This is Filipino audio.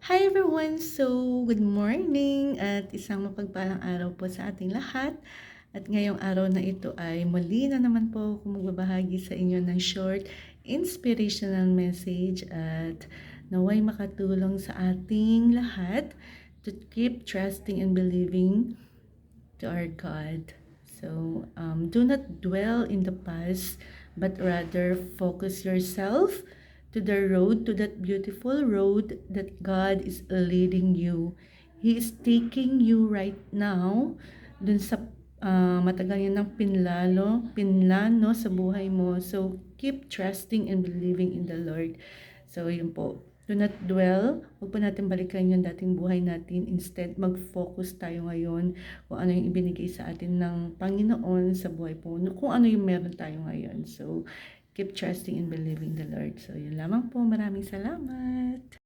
Hi everyone! So, good morning at isang mapagpalang araw po sa ating lahat. At ngayong araw na ito ay muli na naman po ako magbabahagi sa inyo ng short inspirational message at naway makatulong sa ating lahat to keep trusting and believing to our God. So, do not dwell in the past, but rather focus yourself to the road, to that beautiful road that God is leading you. He is taking you right now dun sa matagal yun ng pinlano sa buhay mo. So, keep trusting and believing in the Lord. So, yun po. Do not dwell. Huwag po natin balikan yung dating buhay natin. Instead, mag-focus tayo ngayon kung ano yung ibinigay sa atin ng Panginoon sa buhay po. Kung ano yung meron tayo ngayon. So, keep trusting and believing the Lord. So, yun lamang po. Maraming salamat.